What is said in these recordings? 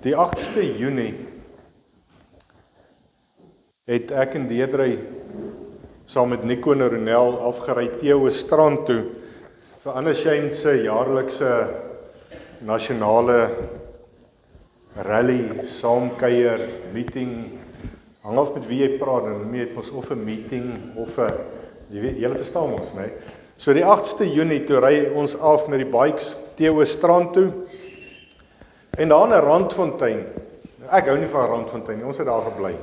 Die 8de Junie het ek en Deidre saam met Nico en Ronel afgery Theo strand toe vir Unashamed se jaarlikse nasionale rally, saamkuier, meeting, hang af met wie jy praat, en nie het ons of 'n meeting of 'n, jy weet, julle verstaan ons, né? So die 8de Junie toe ry ons af met die bikes Theo strand toe. En daar in 'n Randfontein. Ek hou nie van Randfontein nie, ons het daar gebly.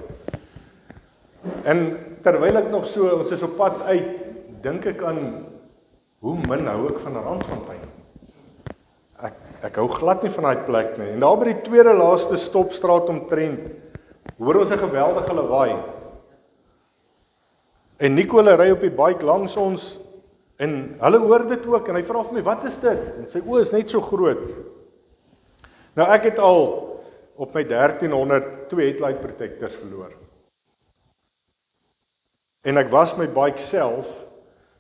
En terwyl ek nog so, ons is op pad uit, dink ek aan hoe min hou ek van 'n Randfontein. Ek hou glad nie van daai plek nie. En daar by die tweede laaste stopstraat omtrent, hoor ons 'n geweldige lawaai. En Nico ry op die bike langs ons en hulle hoor dit ook en hy vra vir my, "Wat is dit?" En sy oë is net so groot. Nou ek het al op my 1300 2 headlight protectors verloor. En ek was my bike self,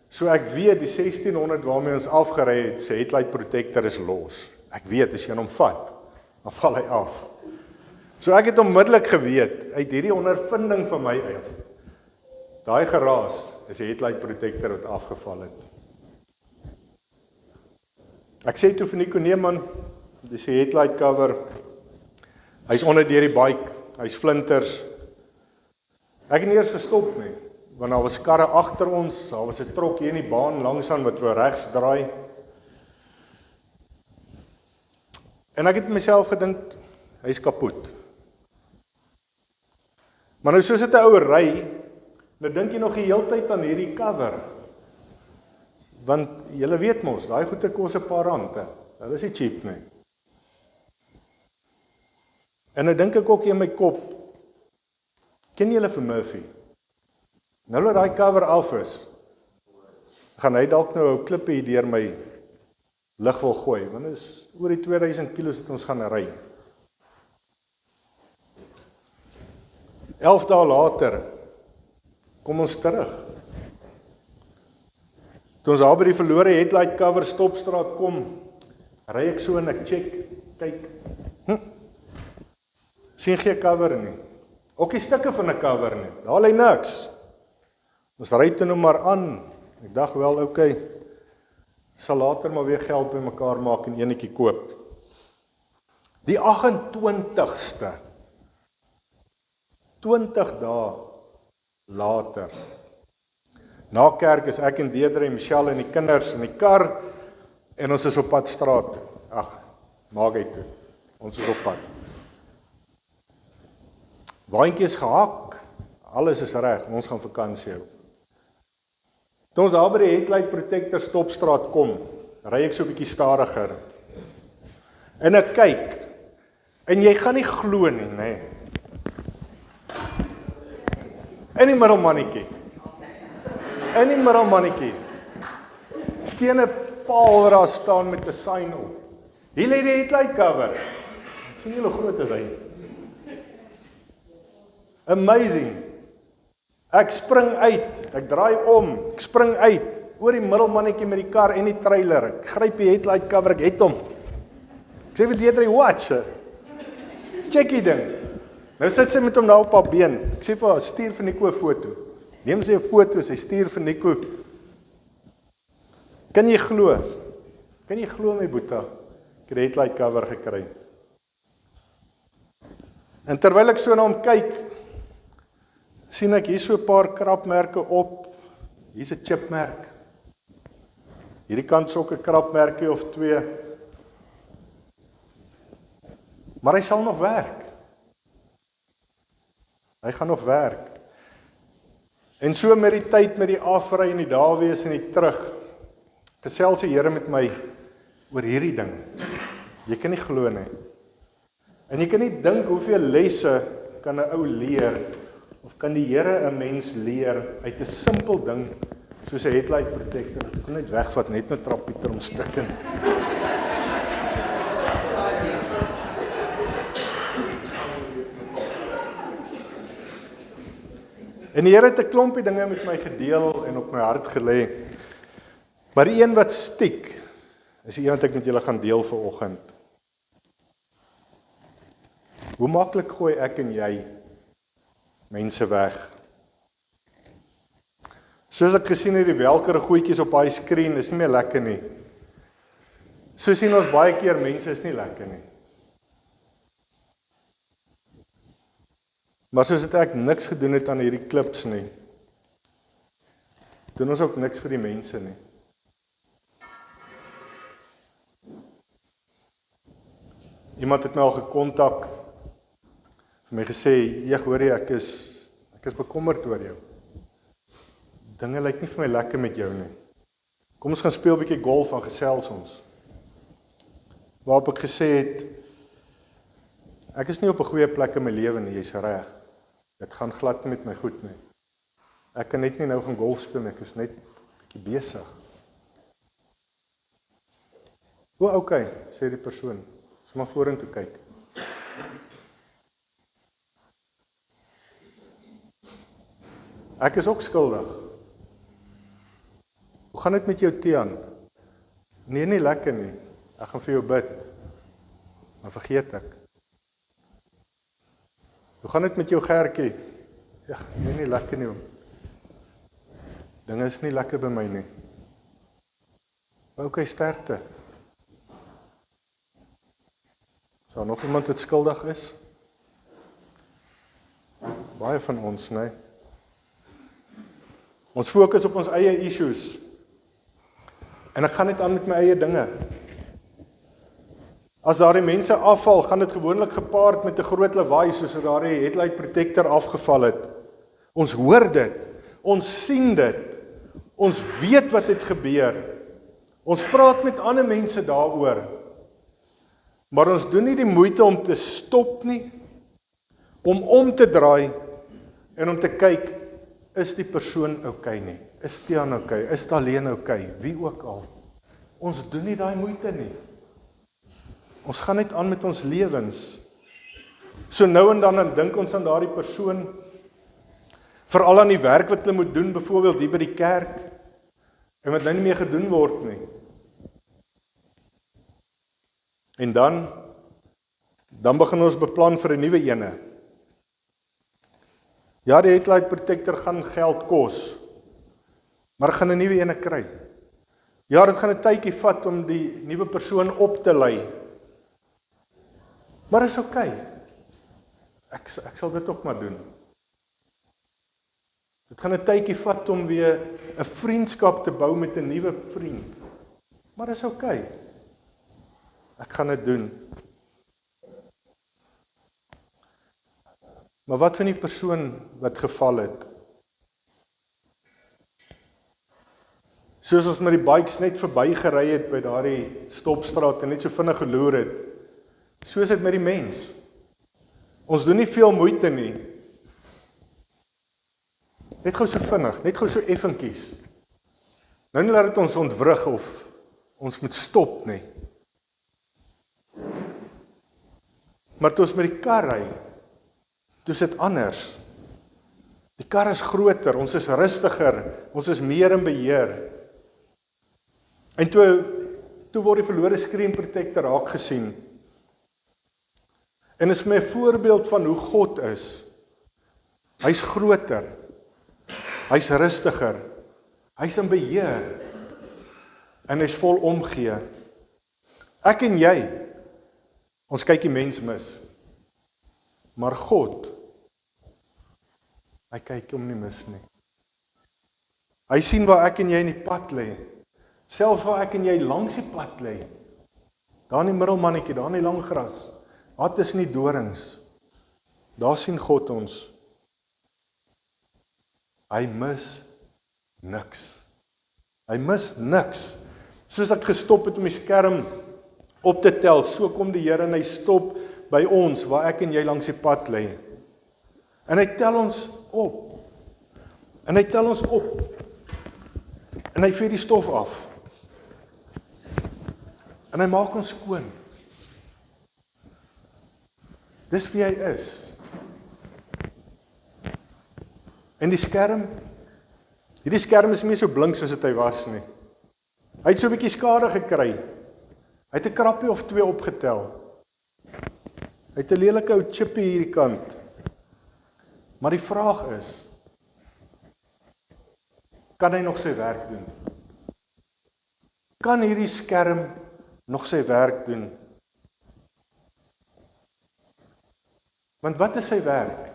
so ek weet die 1600 waarmee ons afgery het, sy headlight protector is los. Ek weet as jy hom vat, dan val hy af. So ek het onmiddellik geweet uit hierdie ondervinding van my af. Daai geraas is die headlight protector wat afgeval het. Ek sê toe vir Nico, "Nee man, dis die headlight cover. Hy's onder deur die bike, hy's flinters." Ek het nie eers gestop nie, want daar was karre agter ons, daar was 'n trok hier in die baan langsaan wat wou regs draai. En ek het myself gedink, hy's kapot. Maar nou soos dit 'n ou ry, nou dink jy nog die hele tyd aan hierdie cover. Want julle weet mos, daai goede kos 'n paar rand, hè. Dit is nie cheap nie. En nou dink ek ook in my kop, ken julle vir Murphy? Nou dat daai cover af is, gaan hy dalk nou 'n klippe hier deur my lig wil gooi, want dit is oor die 2000 kilos wat ons gaan ry. 11 dae later kom ons terug. Toe ons daar by die verlore headlight cover stopstraat kom, ry ek so en ek check, kyk. Sien geen cover nie. Ook die stukke van 'n cover nie. Daar lê niks. Ons ry toe nou maar aan. Ek dink wel, okay, sal later maar weer geld bymekaar maak en enetjie koop. Die 28ste, 20 dae later, na kerk is ek en Deidre en Michelle en die kinders in die kar en ons is op pad straat toe. Maak uit toe. Ons is op pad. Waantjie is gehak, alles is reg, ons gaan vakansie hou. Toe ons daar by die headlight protector stopstraat kom, ry ek so 'n bietjie stadiger. En ek kyk, en jy gaan nie glo nie, nê. In die middelmannetjie. Teen 'n paal wat daar staan met 'n sign op. Hier lê die headlight cover. Sien jy hoe groot is hy? Amazing. Ek spring uit, ek draai om, ek spring uit, oor die middelmannetjie met die kar en die trailer, ek gryp die headlight cover, ek het hom. Ek sê vir Deidre, "Watch, check die ding." Nou sit sy met hom nou op haar been, ek sê vir haar, "Stuur vir Nico 'n foto." Neem sy 'n foto, sy stuur vir Nico. Kan jy glo my boeta, ek het die headlight cover gekry. En terwyl ek so na hom kyk, sien ek hier so 'n paar krapmerke op. Hier's 'n chipmerk. Hierdie kant is ook 'n krapmerkie of 2. Maar hy sal nog werk. Hy gaan nog werk. En so met die tyd, met die afry en die dae wees en die terug, gesels die Here met my oor hierdie ding. Jy kan nie glo nie. En jy kan nie dink hoeveel lesse kan 'n ou leer, of kan die Here 'n mens leer uit 'n simpel ding soos 'n headlight protector. Ek kon net wegvat, net nou trap Pieter om stikken. En die Here het 'n klompie dinge met my gedeel en op my hart gelê. Maar die een wat stiek, is die een wat ek met julle gaan deel vanoggend. Hoe maklik gooi ek en jy mense weg? Soos ek gesien het, die welkere goedjies op daai skerm is nie meer lekker nie. So sien ons baie keer mense is nie lekker nie. Maar soos het ek niks gedoen het aan hierdie klips nie, doen ons ook niks vir die mense nie. Iemand het my al gekontak, vir my gesê, "Ja, hoor jy, ek is bekommerd oor jou. Dinge lyk nie vir my lekker met jou nie. Kom ons gaan speel 'n bietjie golf en gesels ons." Waarop ek gesê het, ek is nie op 'n goeie plek in my lewe nie, jy's reg. Dit gaan glad nie met my goed nie. Ek kan net nie nou gaan golf speel nie, ek is net 'n bietjie besig. O, okay, sê die persoon. Ons maar vorentoe kyk. Ek is ook skuldig. Hoe gaan dit met jou, Tiaan? Nee, nie lekker nie. Ek gaan vir jou bid. Maar vergeet ek. Hoe gaan dit met jou, Gertjie? Ja, nee, nie lekker nie. Dinge is nie lekker by my nie. Maar okay, sterkte. Is daar nog iemand wat skuldig is? Baie van ons, nee. Ons fokus op ons eie issues. En ek gaan net aan met my eie dinge. As daardie mense afval, gaan dit gewoonlik gepaard met 'n groot lawaai, soos daardie headlight protector afgeval het. Ons hoor dit, ons sien dit, ons weet wat het gebeur. Ons praat met ander mense daaroor. Maar ons doen nie die moeite om te stop nie, om te draai en om te kyk, is die persoon okay nie? Is Tiaan okay? Is Taleen okay? Wie ook al. Ons doen nie daai moeite nie. Ons gaan net aan met ons lewens. So nou en dan dink ons aan daardie persoon, veral aan die werk wat hulle moet doen, byvoorbeeld hier by die kerk, en wat nou nie meer gedoen word nie. En dan begin ons beplan vir 'n nuwe ene. Ja, die headlight protector gaan geld kos, maar ek gaan 'n nuwe ene kry. Ja, dit gaan 'n tydjie vat om die nuwe persoon op te lei. Maar is okay. Ek sal dit ook maar doen. Dit gaan 'n tydjie vat om weer 'n vriendskap te bou met 'n nuwe vriend. Maar is okay. Ek gaan dit doen. Maar wat van die persoon wat geval het? Soos ons met die bikes net verby gery het by daardie stopstraat en net so vinnig geloer het, so is dit met die mens. Ons doen nie veel moeite nie. Net gou so vinnig, net gou so effentjies. Nou nie laat dit ons ontwrig of ons moet stop nie. Maar toe ons met die kar ry, toe is dit anders. Die kar is groter, ons is rustiger, ons is meer in beheer. En toe word die verlore screen protector raak gesien. En is vir my 'n voorbeeld van hoe God is. Hy's groter. Hy's rustiger. Hy's in beheer. En hy's vol omgee. Ek en jy, ons kyk die mens mis. Maar God, hy kyk hom nie mis nie. Hy sien waar ek en jy in die pad lê. Selfs waar ek en jy langs die pad lê. Daar in die middelmannetjie, daar in die lang gras. Daar tussen die dorings. Daar sien God ons. Hy mis niks. Hy mis niks. Soos ek gestop het om die skerm op te tel, so kom die Here en hy stop by ons, waar ek en jy langs die pad lê. En hy tel ons op. En hy tel ons op. En hy vee die stof af. En hy maak ons skoon. Dis wie hy is. En die skerm, hierdie skerm is nie meer so blink soos dit hy was nie. Hy het so 'n bietjie skade gekry. Hy het 'n krappie of 2 opgetel. Hy Hy het 'n lelike ou chippie hierdie kant. Maar die vraag is, kan hy nog sy werk doen? Kan hierdie skerm nog sy werk doen? Want wat is sy werk?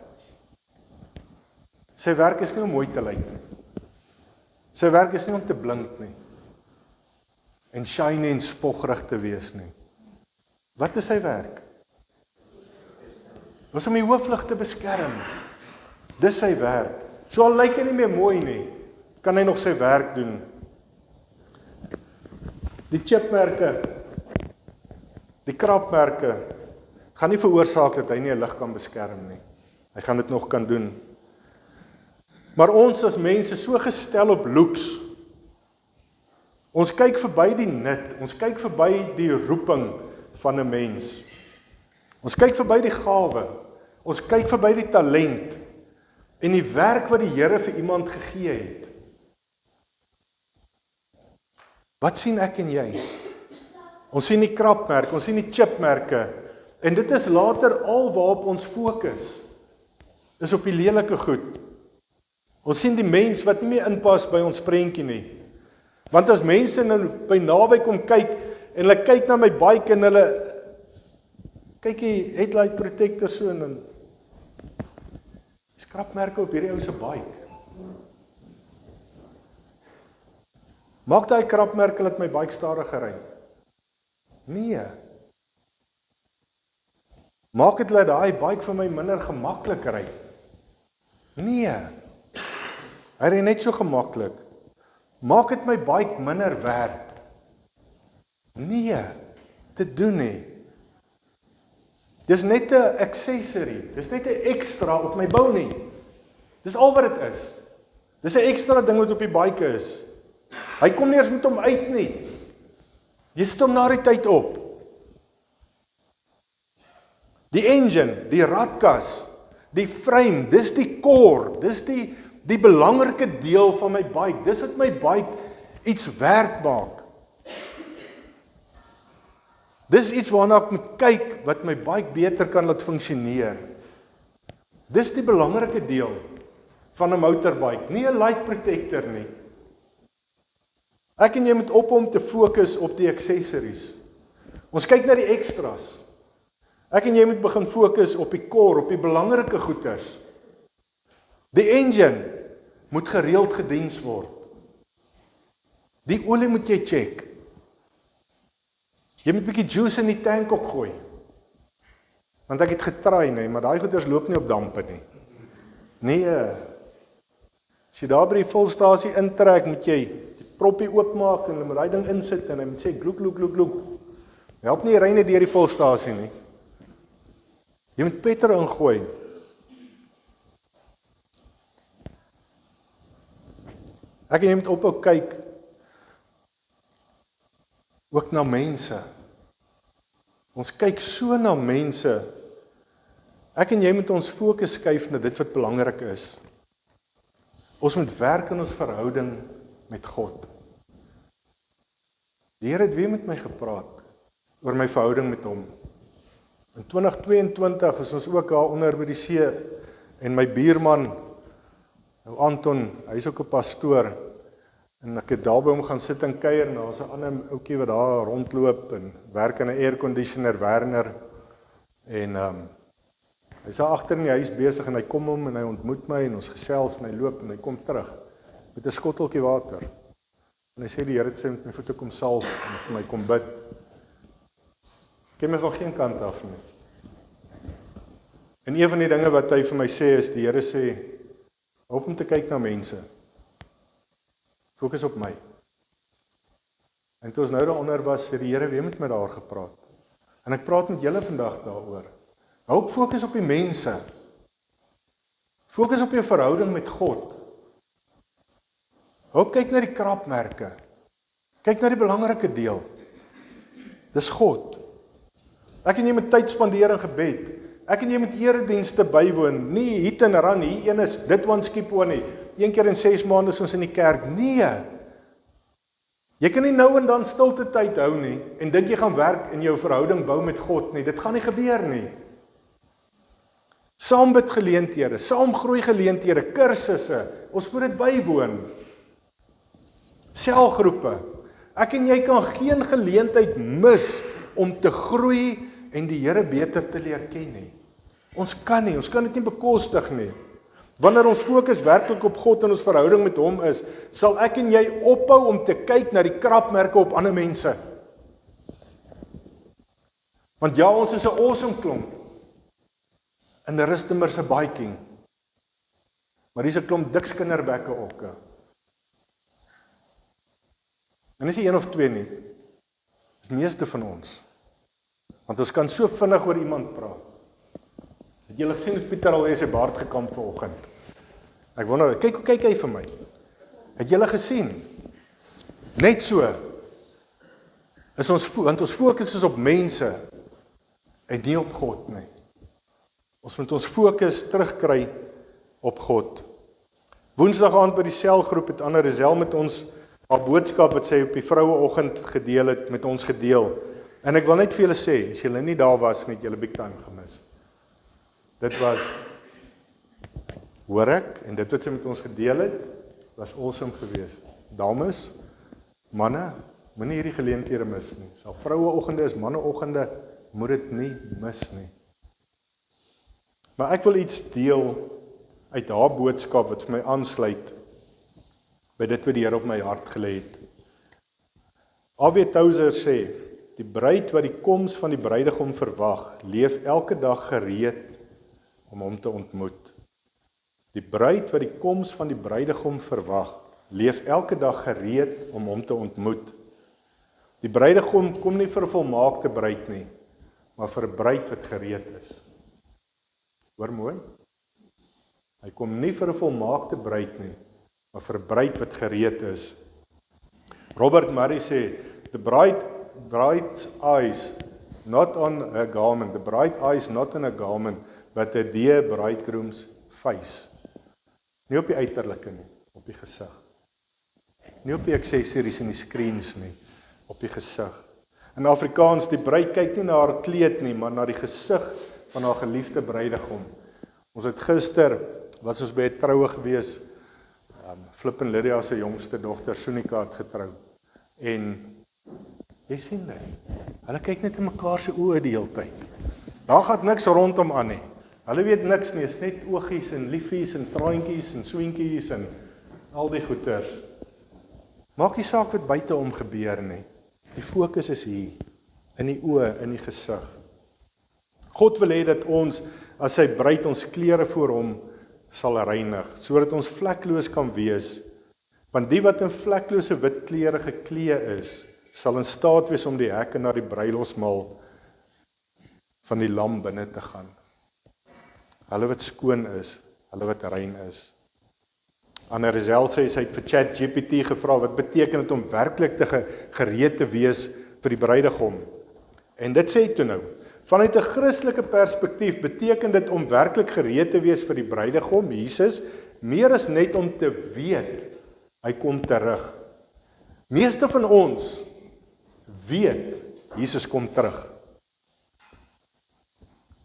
Sy werk is nie om mooi te lyk nie. Sy werk is nie om te blink nie. En shiny en spoggerig te wees nie. Wat is sy werk? Ons om die hooflig te beskerm. Dis sy werk. So al lyk hy nie meer mooi nie, kan hy nog sy werk doen. Die chipmerke, die krapmerke, gaan nie veroorsaak dat hy nie 'n lig kan beskerm nie. Hy gaan dit nog kan doen. Maar ons as mense so gestel op looks. Ons kyk verby die nut, ons kyk verby die roeping van 'n mens. Ons kyk verby die gawe, ons kyk verby die talent en die werk wat die Here vir iemand gegee het. Wat sien ek en jy? Ons sien die krapmerke, ons sien die chipmerke en dit is later al waarop ons fokus. Is op die lelike goed. Ons sien die mens wat nie meer inpas by ons prentjie nie. Want as mense nou by naby kom kyk en hulle kyk na my bike en hulle kyk die headlight protector so en dan skrapmerke op hierdie ou se bike. Maak daai krapmerke dat my bike stadiger ry? Nee. Maak dit dat daai bike vir my minder gemaklik ry? Nee. Hy ry net so gemaklik. Maak dit my bike minder werd? Nee, dit doen nie. Dis net 'n accessory, dis net 'n ekstra op my bou nie. Dis al wat dit is. Dis 'n ekstra ding wat op die bike is. Hy kom nie eens met hom uit nie. Jy sit hom na die tyd op. Die engine, die radkas, die frame, dis die core, dis die belangrike deel van my bike. Dis wat my bike iets werd maak. Dis iets waarna ek moet kyk wat my bike beter kan laat funksioneer. Dis die belangrike deel van 'n motorbike, nie 'n light protector nie. Ek en jy moet om te fokus op die accessories. Ons kyk na die extras. Ek en jy moet begin fokus op die core, op die belangrike goeders. Die engine moet gereeld gediens word. Die olie moet jy check. Jy moet 'n bietjie juice in die tank ook gooi. Want ek het getry, nee, maar daai goeders loop nie op dampe nie. Nee. As jy daar by die volstasie intrek, moet jy die proppie oopmaak en moet daai ding insit en hy moet sê gloek gloek gloek gloek. Help nie ry net deur die volstasie nie. Jy moet petrol ingooi. Ek en jy moet ophou kyk ook na mense. Ons kyk so na mense. Ek en jy moet ons fokus skuif na dit wat belangrik is. Ons moet werk in ons verhouding met God. Die Here het weer met my gepraat oor my verhouding met hom. In 2022 was ons ook daar onder by die see en my buurman, nou Anton, hy is ook 'n pastoor en ek het daar by hom gaan sit en kuier en daar's 'n ander ouetjie wat daar rondloop en werk in 'n airconditioner, Werner en hy's daar agter in die huis besig en hy kom hom en hy ontmoet my en ons gesels en hy loop en hy kom terug met 'n skotteltjie water. En hy sê die Here het sy met my voete kom salf en vir my kom bid. Ek ken my van geen kant af nie. En een van die dinge wat hy vir my sê is, die Here sê, help om te kyk na mense. Fokus op my. En toe ons nou daaronder was, het die Here weer met my daar gepraat. En ek praat met julle vandag daaroor. Hou fokus op die mense. Fokus op jou verhouding met God. Hou kyk na die krapmerke. Kyk na die belangrike deel. Dis God. Ek en jy moet tyd spandeer in gebed. Ek en jy moet eredienste bywoon. Nie hit en run, hier een is dit one skip one nie. Een keer in 6 maande is ons in die kerk. Nee. Jy kan nie nou en dan stilte tyd hou nie en dink jy gaan werk en jou verhouding bou met God nie. Dit gaan nie gebeur nie. Saambidgeleenthede, saamgroeigeleenthede, kursusse, ons moet dit bywoon. Selgroepe. Ek en jy kan geen geleentheid mis om te groei en die Here beter te leer ken nie. Ons kan dit nie bekostig nie. Wanneer ons fokus werklik op God en ons verhouding met hom is, sal ek en jy ophou om te kyk na die krapmerke op ander mense. Want ja, ons is 'n awesome klomp. In Rustenburg se biking. Maar dis 'n klomp dik skinderbekke okke. En dis nie een of twee nie. Dis die meeste van ons. Want ons kan so vinnig oor iemand praat. Het julle gesien hoe Pieter al sy baard gekamp vanoggend? Ek wonder, kyk hoe kyk hy vir my. Het julle gesien? Net so. Want ons fokus is op mense en nie op God nie. Ons moet ons fokus terugkry op God. Woensdag aand by die selgroep het Anna Rizel met ons haar boodskap wat sy op die vroueoggend gedeel het met ons gedeel. En ek wil net vir julle sê, as julle nie daar was nie, het julle big time gemis. Dit was, hoor ek, en dit wat sy met ons gedeel het, was awesome geweest. Dames, manne, moenie hierdie geleenthede mis nie. Sal vroueoggende is, manneoggende, moet dit nie mis nie. Maar ek wil iets deel uit haar boodskap wat vir my aansluit by dit wat die Here op my hart gelê het. A.W. Tozer sê, die bruid wat die koms van die bruidegom verwag, leef elke dag gereed om hom te ontmoet. Die bruid wat die koms van die bruidegom verwag, leef elke dag gereed om hom te ontmoet. Die bruidegom kom nie vir 'n volmaakte bruid nie, maar vir 'n bruid wat gereed is. Hoor mooi? Hy kom nie vir 'n volmaakte bruid nie, maar vir 'n bruid wat gereed is. Robert Murray sê, the bride's eyes not on her garment, the bride eyes not on her garment, but a dear bridegroom's face. Nie op die uiterlike nie, op die gesig. Nie op die accessories en die screens nie, op die gesig. In Afrikaans, die bruid kyk nie na haar kleed nie, maar na die gesig van haar geliefde bruidegom. Ons het gister, was ons by 'n troue gewees, Flip en Lydia se jongste dogter, Sonika, het getrou. En, jy sien dit, hulle kyk net in mekaar se oë die hele tyd. Daar gaan niks rondom aan nie. Hulle weet niks nie, is net oogies en liefies en traantjies en swinkies en al die goeters. Maak nie saak wat buite hom gebeur nie. Die fokus is hier, in die oë, in die gesig. God wil hê dat ons, as sy bruid, ons klere voor hom sal reinig, sodat ons vlekloos kan wees, want die wat in vleklose wit klere geklee is, sal in staat wees om die hekke na die bruilofsmaal van die lam binne te gaan. Hulle wat skoon is, hulle wat rein is. Anna Rizel sê, sy het vir ChatGPT gevra, wat beteken dit om werklik gereed te wees vir die bruidegom? En dit sê toe nou, vanuit 'n Christelike perspektief beteken dit om werklik gereed te wees vir die bruidegom, Jesus, meer as net om te weet, hy kom terug. Meeste van ons weet, Jesus kom terug.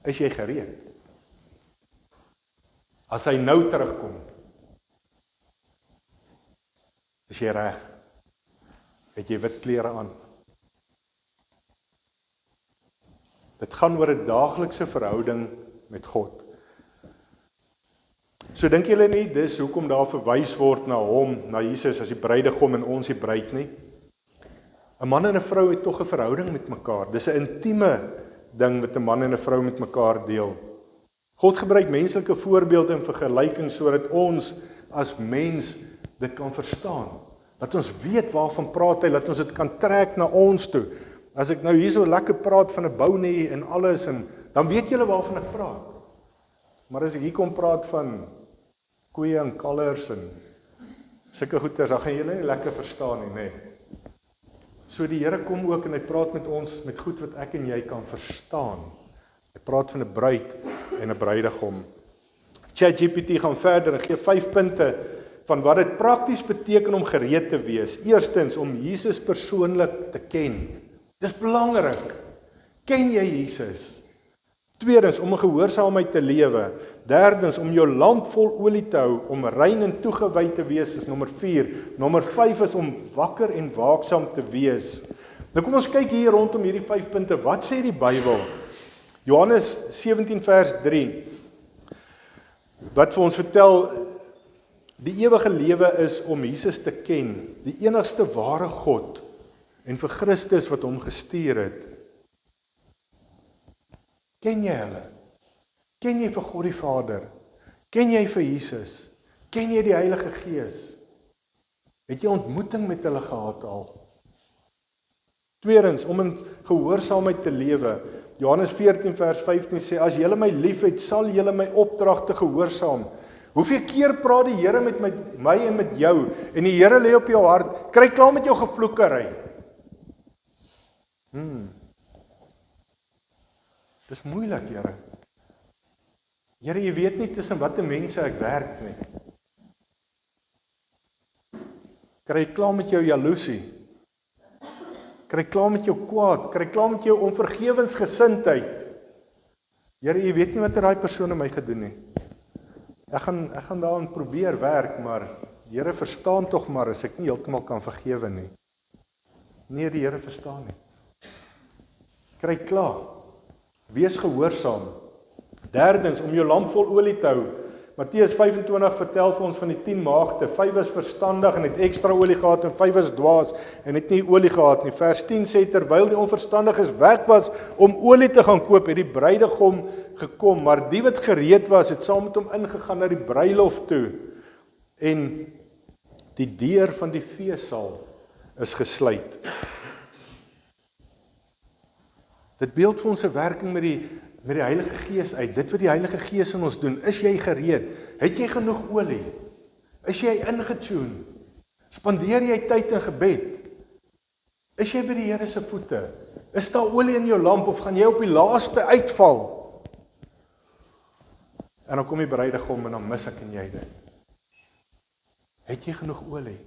Is jy gereed? As hy nou terugkom, is jy reg? Het jy wit klere aan? Dit gaan oor 'n daaglikse verhouding met God. So dink julle nie, dis hoekom daar verwys word na hom, na Jesus as die bruidegom en ons die bruid nie? 'n Man en 'n vrou het tog 'n verhouding met mekaar. Dis 'n intieme ding wat 'n man en 'n vrou met mekaar deel. God gebruik menslike voorbeelde en vergelykings sodat ons as mens dit kan verstaan. Dat ons weet waarvan praat hy, dat ons dit kan trek na ons toe. As ek nou hier so lekker praat van 'n bounie en alles, en dan weet julle waarvan ek praat. Maar as ek hier kom praat van koeie en kalvers en sulke goeters, dan gaan julle nie lekker verstaan nie, nê. So die Here kom ook en hy praat met ons met goed wat ek en jy kan verstaan. Hy praat van 'n bruid en 'n bruidegom. ChatGPT gaan verder en gee 5 punte van wat dit prakties beteken om gereed te wees. Eerstens, om Jesus persoonlik te ken. Dis belangrik. Ken jy Jesus? Tweedens, om in gehoorsaamheid te lewe. Derdens, om jou lamp vol olie te hou, om rein en toegewy te wees, is nommer 4. Nommer 5 is om wakker en waaksaam te wees. Nou kom ons kyk hier rondom hierdie 5 punte. Wat sê die Bybel? Johannes 17 vers 3. Wat vir ons vertel, die ewige lewe is om Jesus te ken, die enigste ware God, en vir Christus wat hom gestuur het. Ken jy hulle? Ken jy vir God die Vader? Ken jy vir Jesus? Ken jy die Heilige Gees? Het jy ontmoeting met hulle gehad al? Tweedens, om in gehoorsaamheid te lewe. Johannes 14 vers 15 sê, as julle my liefhet, sal julle my opdragte gehoorsaam. Hoeveel keer praat die Here met my en met jou, en die Here lê op jou hart, kry klaar met jou gevloekery. Dis moeilik, Here. Here, jy weet nie tussen watter mense ek werk nie. Kry klaar met jou jaloesie. Kry klaar met jou kwaad. Kry klaar met jou onvergewensgesindheid. Here, jy weet nie wat daai persoon aan my gedoen het. Ek gaan daaraan probeer werk, maar Here verstaan tog maar as ek nie heeltemal kan vergewe nie. Nee, die Here verstaan nie. Kry klaar. Wees gehoorsaam. Derdens, om jou lamp vol olie te hou. Matteus 25 vertel vir ons van die 10 maagde. 5 is verstandig en het ekstra olie gehad en 5 is dwaas en het nie olie gehad nie. Vers 10 sê, terwyl die onverstandiges weg was om olie te gaan koop, het die bruidegom gekom, maar die wat gereed was, het saam met hom ingegaan na die bruilof toe. En die deur van die feessaal is gesluit. Dit beeld vir ons 'n werking met die Heilige Gees uit. Dit wat die Heilige Gees in ons doen, is jy gereed? Het jy genoeg olie? Is jy ingetune? Spandeer jy tyd in gebed? Is jy by die Here se voete? Is daar olie in jou lamp of gaan jy op die laaste uitval? En dan kom die bruidegom en dan mis ek en jy dit. Het jy genoeg olie?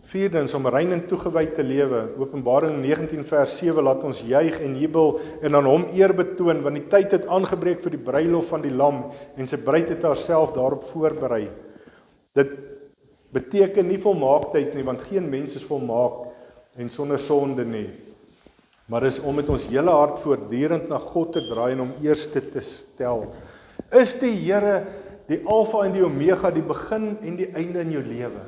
Vierdens, om rein en toegewy te lewe. Openbaring 19 vers 7 laat ons juig en jubel en aan hom eer betoon, want die tyd het aangebreek vir die bruilof van die lam en sy bruid het haarself daarop voorberei. Dit beteken nie volmaaktheid nie, want geen mens is volmaak en sonder sonde nie. Maar is om met ons hele hart voortdurend na God te draai en hom eerste te stel. Is die Here die Alfa en die Omega, die begin en die einde in jou lewe?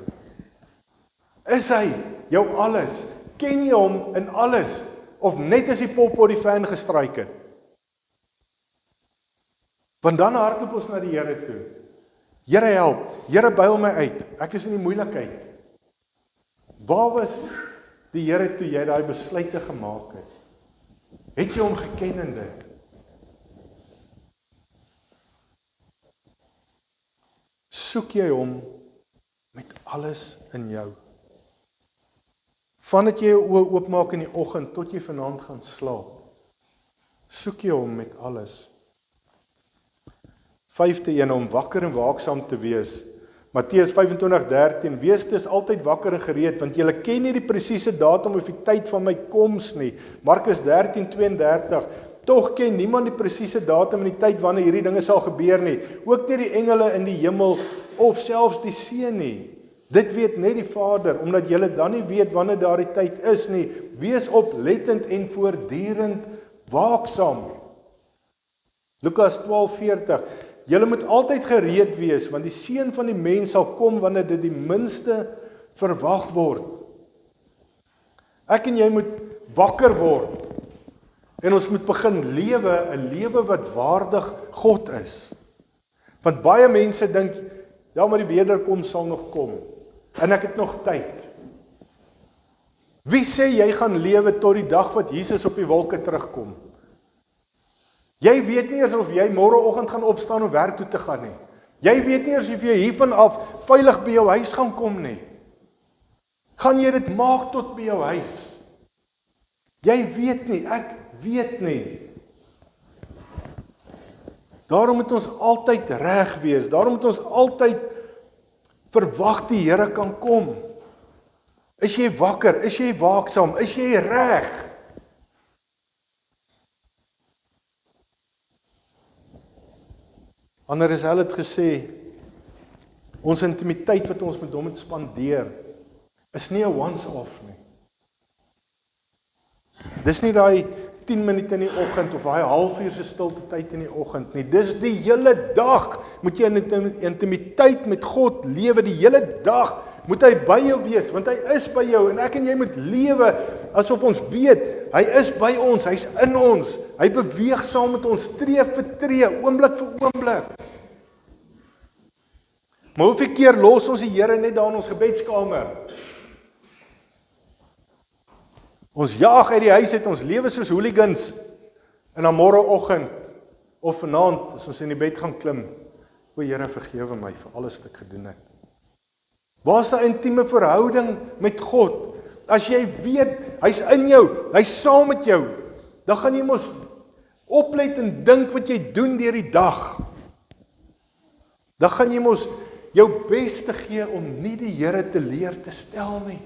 Is hy jou alles? Ken jy hom in alles? Of net as die pop op die fan gestryk het? Want dan hardloop ons na die Here toe. Here help, Here byl my uit. Ek is in die moeilikheid. Waar was die Here toe jy daai besluite gemaak het? Het jy hom geken in dit? Soek jy hom met alles in jou? Vandat jy jou oë oopmaak in die oggend tot jy vanaand gaan slaap, soek jy hom met alles. 5de een, om wakker en waaksaam te wees. Matteus 25:13, wees dus altyd wakker en gereed, want julle ken nie die presiese datum of die tyd van my koms nie. Markus 13:32, tog ken niemand die presiese datum en die tyd wanneer hierdie dinge sal gebeur nie, ook nie die engele in die hemel of selfs die Seun nie. Dit weet net die Vader, omdat julle dan nie weet wanneer daardie tyd is nie. Wees oplettend en voortdurend waaksaam. Lukas 12:40, julle moet altyd gereed wees, want die Seun van die mens sal kom wanneer dit die minste verwag word. Ek en jy moet wakker word, en ons moet begin lewe, 'n lewe wat waardig God is. Want baie mense dink, ja, maar die wederkoms sal nog kom, en ek het nog tyd. Wie sê jy gaan lewe tot die dag wat Jesus op die wolke terugkom? Jy weet nie eers of jy môreoggend gaan opstaan om werk toe te gaan nie. Jy weet nie eers of jy hiervan af veilig by jou huis gaan kom nie. Gaan jy dit maak tot by jou huis? Jy weet nie, ek weet nie. Daarom moet ons altyd reg wees. Daarom moet ons altyd verwag die Here kan kom. Is jy wakker? Is jy waaksaam? Is jy reg? Ander Zel het gesê, ons intimiteit wat ons met hom het spandeer, is nie 'n once-off nie. Dis nie daai 10 minute in die oggend of daai halfuur se stilte tyd in die oggend nie. Dis die hele dag moet jy in intimiteit met God lewe, die hele dag moet hy by jou wees, want hy is by jou en ek en jy moet lewe asof ons weet, hy is by ons, hy's in ons, hy beweeg saam met ons, tree vir tree, oomblik vir oomblik. Maar hoeveel keer los ons die Here net daar in ons gebedskamer? Ons jaag uit die huis uit, ons lewe soos hooligans, en dan môreoggend, of vanaand, as ons in die bed gaan klim, o Here, vergewe my vir alles wat ek gedoen het. Waar is daai intieme verhouding met God? As jy weet, hy's in jou, hy's saam met jou, dan gaan jy mos oplet en dink wat jy doen deur die dag. Dan gaan jy mos jou bes te gee om nie die Here teleur te stel nie.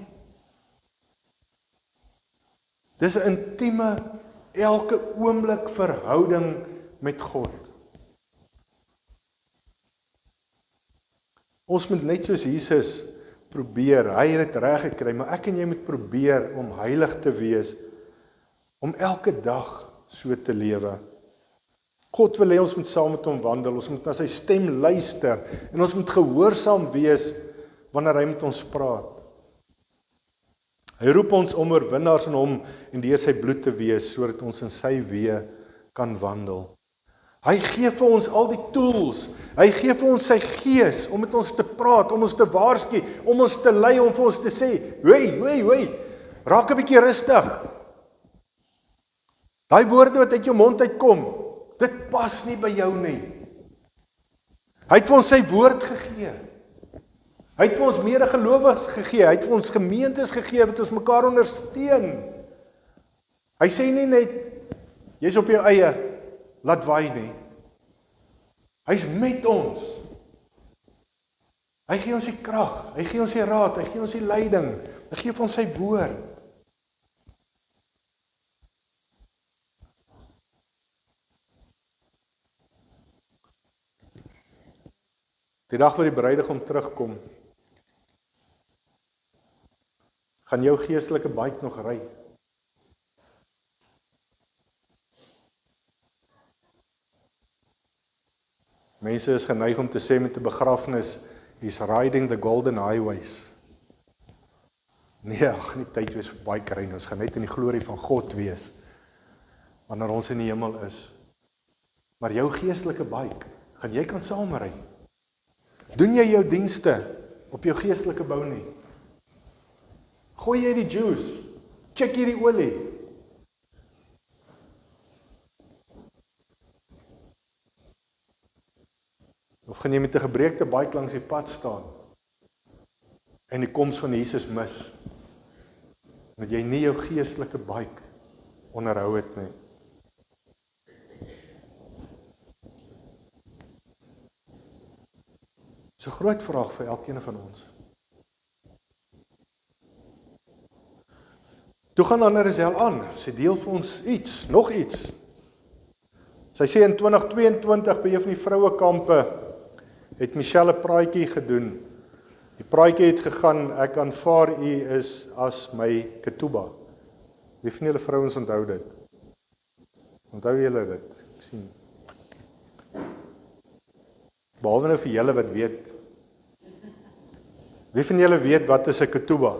Dis 'n intieme, elke oomblik verhouding met God. Ons moet net soos Jesus probeer, hy het dit reg gekry, maar ek en jy moet probeer om heilig te wees, om elke dag so te lewe. God wil hê ons moet saam met hom wandel, ons moet na sy stem luister, en ons moet gehoorsaam wees, wanneer hy met ons praat. Hy roep ons om oorwinnaars in hom, en deur sy bloed te wees, sodat ons in sy weë kan wandel. Hy gee vir ons al die tools, hy gee vir ons sy gees, om met ons te praat, om ons te waarsku, om ons te lei, om vir ons te sê, hoi, raak 'n bietjie rustig. Daai woorde wat uit jou mond uitkom, dit pas nie by jou nie. Hy het vir ons sy woord gegee. Hy het vir ons medegelowiges gegee, hy het vir ons gemeentes gegee, wat ons mekaar ondersteun. Hy sê nie net, jy's op jou eie, laat waai nie. Hy's met ons. Hy gee ons die krag, hy gee ons die raad, hy gee ons die leiding, hy gee vir ons sy woord. Die dag wat die bruidegom terugkom, gaan jou geestelike bike nog ry. Mense is geneig om te sê met 'n begrafnis, he's riding the golden highways. Nee, ag, nie tyd wees vir bike ry nie, ons gaan net in die glorie van God wees, wanneer ons in die hemel is. Maar jou geestelike bike, gaan jy kan saamry. Doen jy jou dienste op jou geestelike bou nie? Gooi jy die juice, check jy die olie. Of gaan jy met 'n gebreekte bike langs die pad staan en die koms van Jesus mis, omdat jy nie jou geestelike bike onderhou het nie. Dis 'n groot vraag vir elkeen van ons. Toe gaan Ander Zel aan, sy deel vir ons iets, nog iets. Sy sê in 2022 by een van die vrouekampe het Michelle 'n praatjie gedoen. Die praatjie het gegaan, ek aanvaar u is as my ketuba. Wie van julle vrouens onthou dit? Onthou julle dit? Ek sien. Behalwe nou vir julle wat weet. Wie van julle weet wat is 'n ketuba?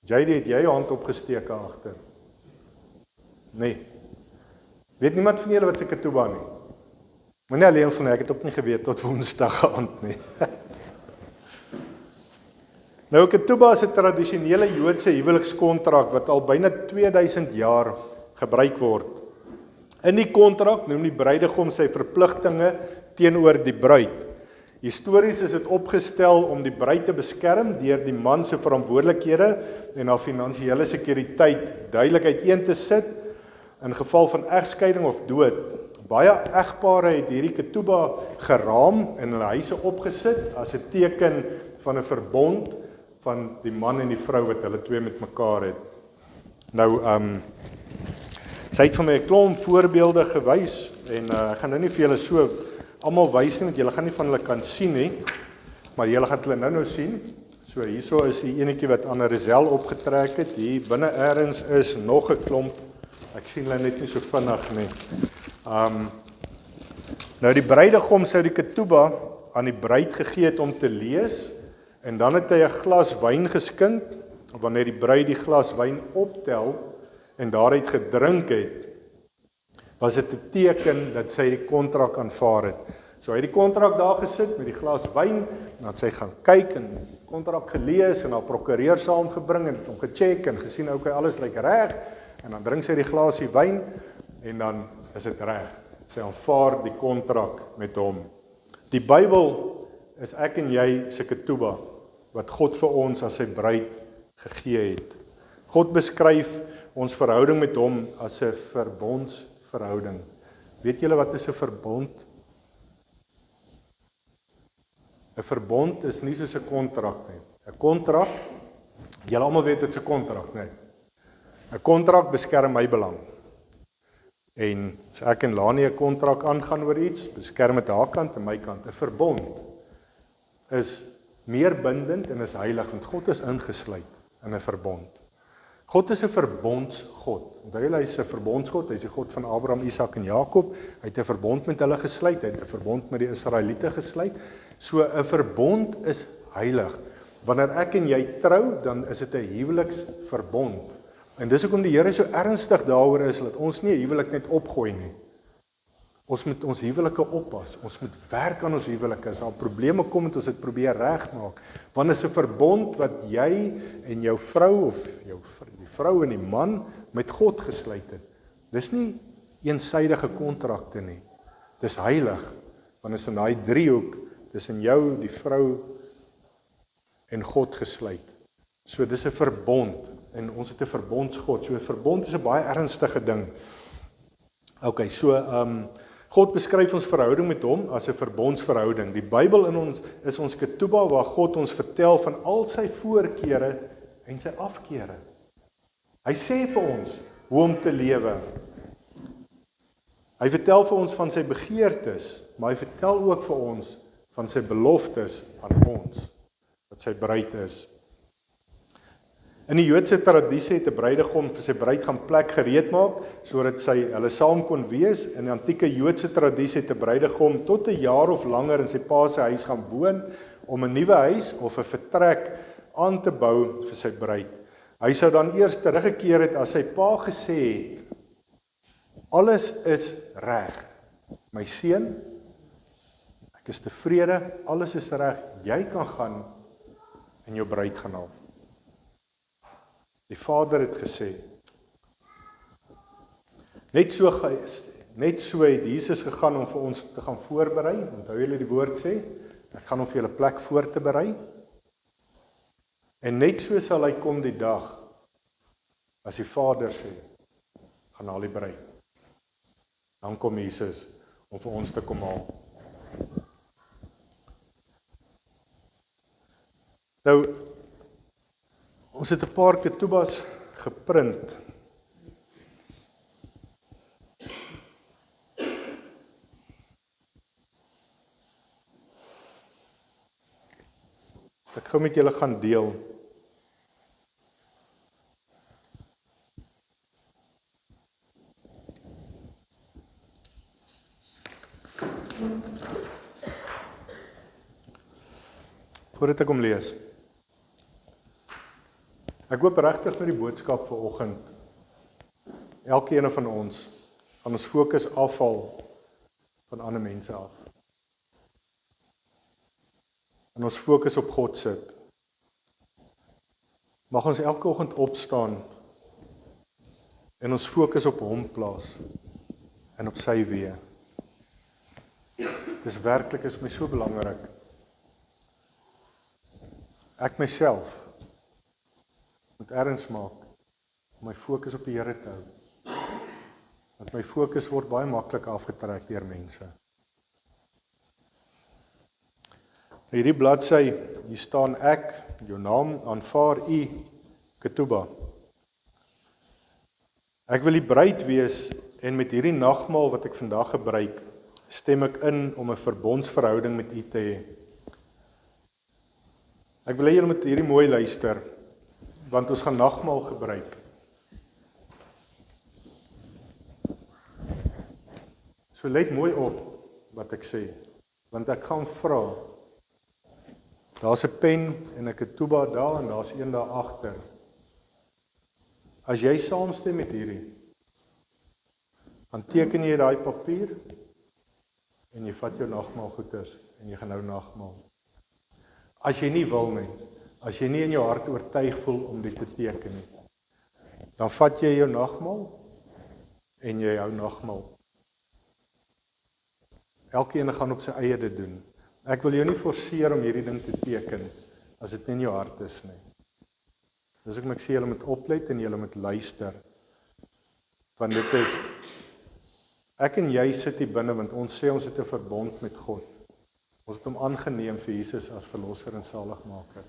JD, het jy jou hand opgesteek agter? Nee. Weet niemand van julle wat 'n ketuba nie? Moenie alleen van ek het ook nie geweet tot Woensdag aand nie. Nou, 'n ketuba is 'n tradisionele Joodse huwelikskontrak wat al byna 2000 jaar gebruik word. In die kontrak noem die bruidegom sy verpligtinge teenoor die bruid. Histories is dit opgestel om die bruid te beskerm deur die man se verantwoordelikhede en haar finansiële sekuriteit duidelik uiteen te sit in geval van egskeiding of dood. Baie egpare het hierdie ketuba geraam en hulle huise opgesit as 'n teken van 'n verbond van die man en die vrou wat hulle twee met mekaar het. Nou, sy het vir my 'n klomp voorbeelde gewys en ek gaan nou nie vir julle so almal wys nie, want julle gaan nie van hulle kan sien nie, maar julle gaan hulle nou sien. So hierso is die enetjie wat aan 'n Rizel opgetrek het. Hier binne eers is nog 'n klomp. Ek sien hulle net nie so vinnig nie. Nou die bruidegom sou die ketuba aan die bruid gegee het om te lees, en dan het hy 'n glas wyn geskink. Wanneer die bruid die glas wyn optel en daaruit gedrink het, was dit 'n teken dat sy die kontrak aanvaar het. So hy het die kontrak daar gesit met die glas wyn, en dan sy gaan kyk en die kontrak gelees en haar prokureur saamgebring en het hom gecheck en gesien okay, alles lyk reg, en dan drink sy die glasie wyn en dan is dit reg. Sy aanvaar die kontrak met hom. Die Bybel is ek en jy se ketuba wat God vir ons as sy bruid gegee het. God beskryf ons verhouding met hom as 'n verbondsverhouding. Weet julle wat is 'n verbond? 'n Verbond is nie soos 'n kontrak nie. 'n Kontrak, julle almal weet dit is 'n kontrak, nee. 'n Kontrak beskerm my belang. En as ek en Lani 'n kontrak aangaan oor iets, beskerm dit haar kant en my kant. 'n Verbond is meer bindend en is heilig, want God is ingesluit in 'n verbond. God is 'n verbondsgod. Onthou julle, hy is 'n verbondsgod, hy is die God van Abraham, Isak en Jakob. Hy het 'n verbond met hulle gesluit, hy het 'n verbond met die Israeliete gesluit. So 'n verbond is heilig. Wanneer ek en jy trou, dan is dit 'n huweliksverbond. En dis hoekom die Here so ernstig daaroor is dat ons nie 'n huwelik net opgooi nie. Ons moet ons huwelike oppas. Ons moet werk aan ons huwelike. As daar probleme kom, moet ons dit probeer regmaak. Want dit is 'n verbond wat jy en jou vrou of die vrou en die man met God gesluit het. Dis nie eensydige kontrakte nie. Dis heilig. Want is in daai driehoek tussen jou, die vrou en God gesluit. So dis 'n verbond en ons het 'n verbondsgod. So 'n verbond is 'n baie ernstige ding. Okay, so God beskryf ons verhouding met hom as 'n verbondsverhouding. Die Bybel in ons is ons ketuba waar God ons vertel van al sy voorkeure en sy afkeure. Hy sê vir ons hoe om te lewe. Hy vertel vir ons van sy begeertes, maar hy vertel ook vir ons van sy beloftes aan ons, wat sy bruid is. In die Joodse tradisie het 'n bruidegom vir sy bruid gaan plek gereed maak sodat hulle saam kon wees. In die antieke Joodse tradisie het 'n bruidegom tot 'n jaar of langer in sy pa se huis gaan woon om 'n nuwe huis of 'n vertrek aan te bou vir sy bruid. Hy sou dan eers teruggekeer het as sy pa gesê het: "Alles is reg, my seun. Ek is tevrede, alles is reg. Jy kan gaan en jou bruid gaan haal." Die Vader het gesê. Net so het Jesus gegaan om vir ons te gaan voorberei. Onthou julle die woord sê, ek gaan om vir julle plek voor te berei. En net so sal hy kom die dag as die Vader sê, gaan haal die bruid. Dan kom Jesus om vir ons te kom haal. Nou, ons het 'n paar ketubas geprint. Ek gou met julle gaan deel. Voordat ek hom lees. Ek hoop regtig met die boodskap vanoggend, elkeen van ons, gaan ons fokus afval van ander mense af. En ons fokus op God sit. Mag ons elke oggend opstaan en ons fokus op hom plaas en op sy weë. Dis werklik is my so belangrik. Ek myself moet erns maak om my fokus op die Here te hou. Want my fokus word baie maklik afgetrek deur mense. Hierdie bladsy, hier staan ek, jou naam, aanvaar u ketuba. Ek wil die bruid wees En met hierdie nagmaal wat ek vandag gebruik, stem ek in om 'n verbondsverhouding met U te hê. Ek wil hê julle moet hierdie mooi luister, want ons gaan nagmaal gebruik. So let mooi op wat ek sê, want ek gaan vra. Daar's 'n pen en 'n ketuba daar en daar's een daar agter. As jy saamstem met hierdie, dan teken jy daai papier en jy vat jou nagmaalgoeders en jy gaan nou nagmaal. As jy nie wil nie, as jy nie in jou hart oortuig voel om dit te teken nie, dan vat jy jou nagmaal en jy hou nagmaal. Elkeen gaan op sy eie dit doen. Ek wil jou nie forceer om hierdie ding te teken as dit nie in jou hart is nie. Dis hoekom ek sê julle moet oplet en julle moet luister. Want dit is, ek en jy sit hier binne want ons sê ons het 'n verbond met God. Ons het hom aangeneem vir Jesus as verlosser en saligmaker.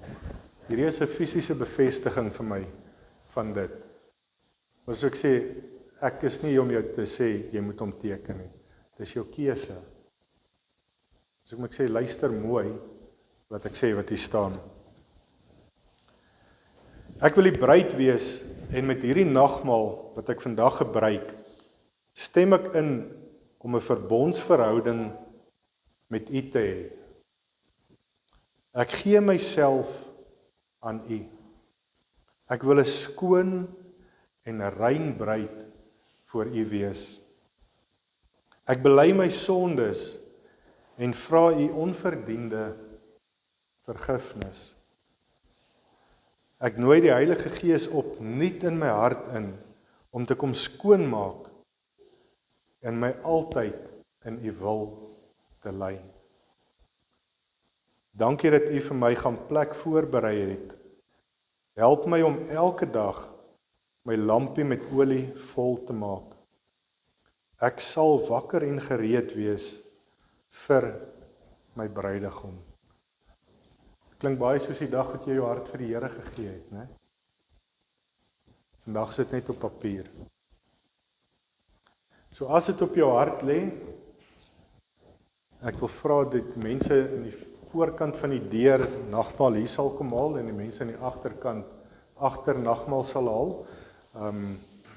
Hierdie is 'n fisiese bevestiging vir my van dit. As ek sê, ek is nie om jou te sê jy moet hom teken nie. Dis jou keuse. So ek sê, luister mooi wat ek sê wat hier staan. Ek wil die bruid wees en met hierdie nagmaal wat ek vandag gebruik, stem ek in om 'n verbondsverhouding met U te hê. Ek gee myself aan U. Ek wil 'n skoon en 'n rein bruid voor U wees. Ek bely my sondes en vra U onverdiende vergifnis. Ek nooi die Heilige Gees opnuut in my hart in om te kom skoonmaak en my altyd in U wil te lei. Dankie dat U vir my gaan plek voorberei het. Help my om elke dag my lampie met olie vol te maak. Ek sal wakker en gereed wees vir my bruidegom. Klink baie soos die dag wat jy jou hart vir die Here gegee het, né? Vandag sit net op papier. So as dit op jou hart lê, ek wil vra dat mense in die voorkant van die deur nagmaal hier sal kom haal en die mense aan die agterkant agter nagmaal sal haal.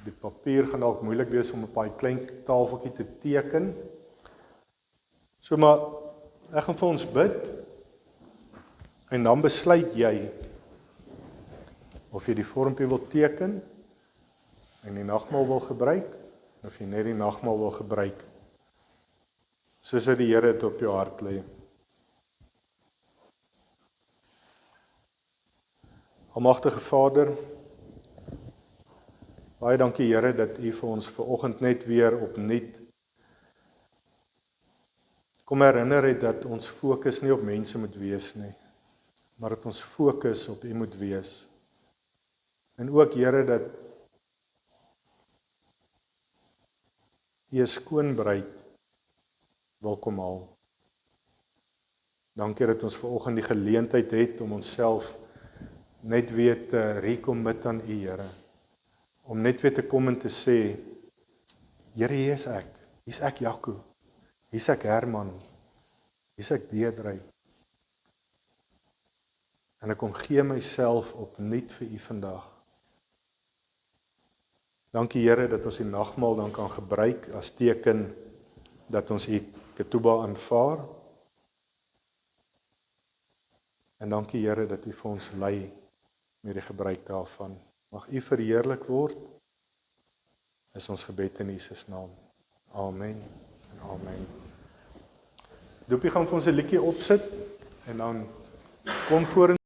Die papier gaan dalk moeilik wees om op daai klein tafeltjie te teken. So maar ek gaan vir ons bid en dan besluit jy of jy die vormpie wil teken en die nagmaal wil gebruik of jy net die nagmaal wil gebruik soos dat die Here dit op jou hart lê. Almagtige Vader, baie dankie Here dat U vir ons vanoggend net weer opnuut kom herinner het dat ons fokus nie op mense moet wees nie, maar dat ons fokus op U moet wees. En ook Here dat U 'n skoon bruid wil kom haal. Dankie dat ons vanoggend die geleentheid het om onsself net weer te recommit aan U, Here. Om net weer te kom en te sê, Here, hier is ek. Hier's ek Jaco. Hier's ek Herman. Hier's ek Deedrey. En ek kom gee myself opnuut vir U vandag. Dankie Here dat ons die nagmaal dan kan gebruik as teken dat ons U ketuba aanvaar. En dankie Here dat U vir ons lei met die gebruik daarvan. Mag U verheerlik word. Is ons gebed in Jesus naam. Amen. En amen. Doopie gaan vir ons 'n liedjie opsit en dan kom voor